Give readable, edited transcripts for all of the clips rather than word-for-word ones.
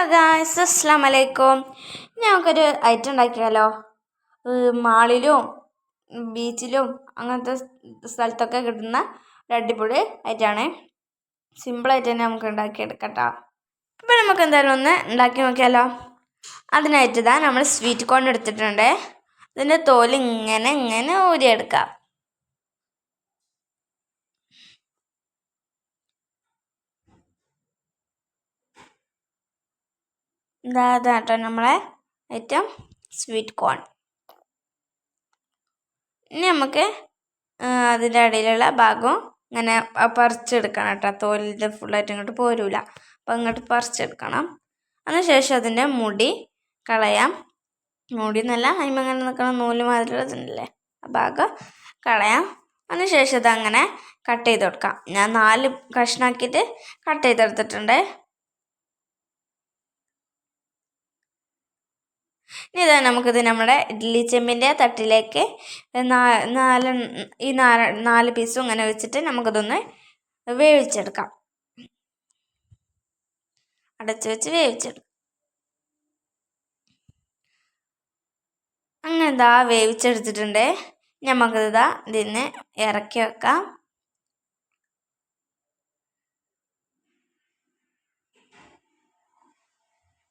Hello guys, അസ്സലാമു അലൈക്കും. ഞങ്ങൾക്കൊരു ഐറ്റം ഉണ്ടാക്കിയാലോ? മാളിലും ബീച്ചിലും അങ്ങനത്തെ സ്ഥലത്തൊക്കെ കിട്ടുന്ന ഒരു അടിപൊളി ഐറ്റമാണ്. സിമ്പിളായിട്ട് തന്നെ നമുക്ക് ഉണ്ടാക്കിയെടുക്കാം കേട്ടോ. അപ്പോൾ നമുക്ക് എന്തായാലും ഒന്ന് ഉണ്ടാക്കി നോക്കിയാലോ? അതിനായിട്ട് നമ്മൾ സ്വീറ്റ് കോൺ എടുത്തിട്ടുണ്ട്. അതിൻ്റെ തോല് ഇങ്ങനെ ഊരിയെടുക്കാം. ഇതാട്ടോ നമ്മളെ ഐറ്റം സ്വീറ്റ് കോൺ. ഇനി നമുക്ക് അതിൻ്റെ അടിയിലുള്ള ഭാഗം ഇങ്ങനെ പറിച്ചെടുക്കണം കേട്ടോ. തോലിൻ്റെ ഫുള്ളായിട്ട് ഇങ്ങോട്ട് പോരൂല, അപ്പോൾ ഇങ്ങോട്ട് പറിച്ചെടുക്കണം. അതിനുശേഷം അതിൻ്റെ മുടി കളയാം. മുടി എന്നല്ല, അതിങ്ങനെ നിൽക്കണം നൂല് മാതിരിയുള്ളതുണ്ടല്ലേ, ആ ഭാഗം കളയാം. അതിനുശേഷം ഇതങ്ങനെ കട്ട് ചെയ്ത് കൊടുക്കാം. ഞാൻ 4 കഷ്ണാക്കിയിട്ട് കട്ട് ചെയ്തെടുത്തിട്ടുണ്ട്. ഇനി ഇതാ നമുക്കിത് നമ്മുടെ ഇഡ്ഡലി ചെമ്പിൻ്റെ തട്ടിലേക്ക് ഈ 4 പീസും ഇങ്ങനെ വെച്ചിട്ട് നമുക്കിതൊന്ന് വേവിച്ചെടുക്കാം. അടച്ചു വെച്ച് വേവിച്ചെടുക്കാം. അങ്ങനെ വേവിച്ചെടുത്തിട്ടുണ്ട്. നമുക്കിതാ ഇതിന് ഇറക്കി വെക്കാം.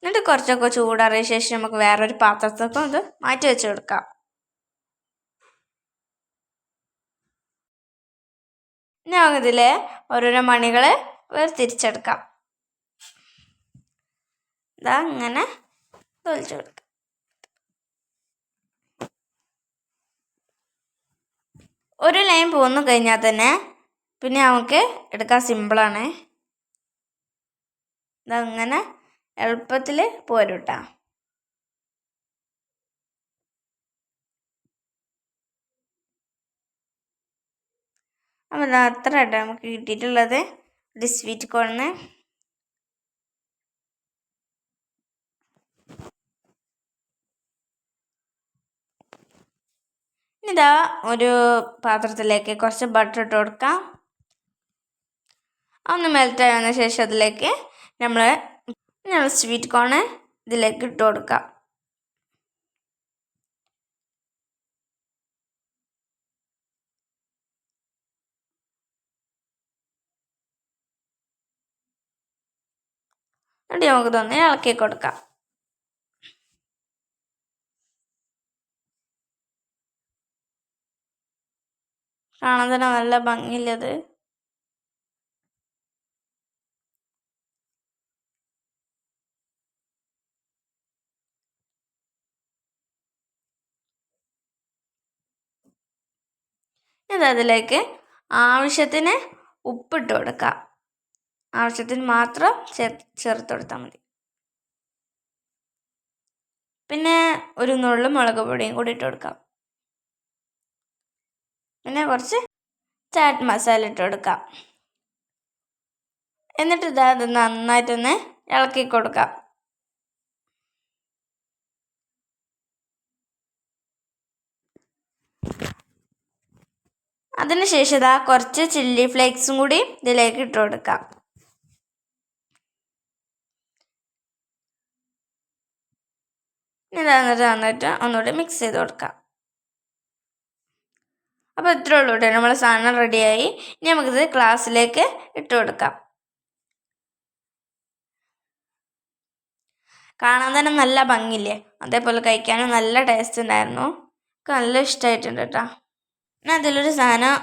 എന്നിട്ട് കുറച്ചൊക്കെ ചൂടാറിയ ശേഷം നമുക്ക് വേറൊരു പാത്രത്തൊക്കെ ഇത് മാറ്റി വെച്ച് കൊടുക്കാം. ഇനി നമുക്കിതിൽ ഓരോരോ മണികൾ വേർതിരിച്ചെടുക്കാം. ഇതാ ഇങ്ങനെ തൊലിച്ചു കൊടുക്കാം. ഒരു ലൈൻ പോന്നു കഴിഞ്ഞാൽ തന്നെ പിന്നെ നമുക്ക് എടുക്കാൻ സിമ്പിളാണ്. ഇതങ്ങനെ എളുപ്പത്തിൽ പോരും കേട്ടോ. അപ്പോൾ അത്ര കേട്ടോ നമുക്ക് കിട്ടിയിട്ടുള്ളത് ഒരു സ്വീറ്റ് കോണിന്. ഇതാ ഒരു പാത്രത്തിലേക്ക് കുറച്ച് ബട്ടർ ഇട്ട് കൊടുക്കാം. ഒന്ന് മെൽറ്റ് ആയതിനു ശേഷം അതിലേക്ക് നമ്മൾ സ്വീറ്റ് കോണ് ഇതിലേക്ക് ഇട്ട് കൊടുക്കാം. എന്നിട്ട് നമുക്ക് തന്നെ ഇളക്കി കൊടുക്കാം. കാണാൻ തന്നെ നല്ല ഭംഗിയില്ലത്. അതിലേക്ക് ആവശ്യത്തിന് ഉപ്പിട്ട് കൊടുക്കാം. ആവശ്യത്തിന് മാത്രം ചേർത്ത് കൊടുത്താൽ മതി. പിന്നെ ഒരു നുള്ളു മുളക് പൊടിയും കൂടി ഇട്ട് കൊടുക്കാം. പിന്നെ കുറച്ച് ചാറ്റ് മസാല ഇട്ട് കൊടുക്കാം. എന്നിട്ട് അത് നന്നായിട്ടൊന്ന് ഇളക്കി കൊടുക്കാം. അതിനുശേഷം കുറച്ച് ചില്ലി ഫ്ലേക്സും കൂടി ഇതിലേക്ക് ഇട്ട് കൊടുക്കാം. നന്നായിട്ട് ഒന്നുകൂടി മിക്സ് ചെയ്ത് കൊടുക്കാം. അപ്പോൾ ഇത്രേ ഉള്ളൂ കേട്ടോ, നമ്മളെ സാധനം റെഡിയായി. ഇനി നമുക്കിത് ഗ്ലാസ്സിലേക്ക് ഇട്ട് കൊടുക്കാം. കാണാൻ തന്നെ നല്ല ഭംഗിയില്ലേ, അതേപോലെ കഴിക്കാനും നല്ല ടേസ്റ്റ് ഉണ്ടായിരുന്നു. എനിക്ക് നല്ല ഇഷ്ടമായിട്ടുണ്ട് കേട്ടോ. ഞാൻ അതിലൊരു സാധനം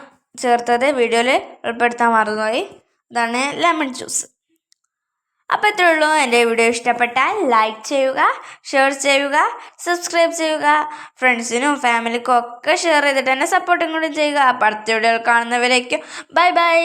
ചേർത്തത് വീഡിയോയിൽ ഉൾപ്പെടുത്താൻ മറന്നുപോയി. അതാണ് ലെമൺ ജ്യൂസ്. അപ്പോൾ ഇത്രേ ഉള്ളൂ. എൻ്റെ വീഡിയോ ഇഷ്ടപ്പെട്ടാൽ ലൈക്ക് ചെയ്യുക, ഷെയർ ചെയ്യുക, സബ്സ്ക്രൈബ് ചെയ്യുക. ഫ്രണ്ട്സിനും ഫാമിലിക്കും ഒക്കെ ഷെയർ ചെയ്തിട്ട് തന്നെ സപ്പോർട്ടും കൂടി ചെയ്യുക. അപ്പോൾ അടുത്ത വീഡിയോയിൽ കാണുന്നവരേക്കും ബൈ ബൈ.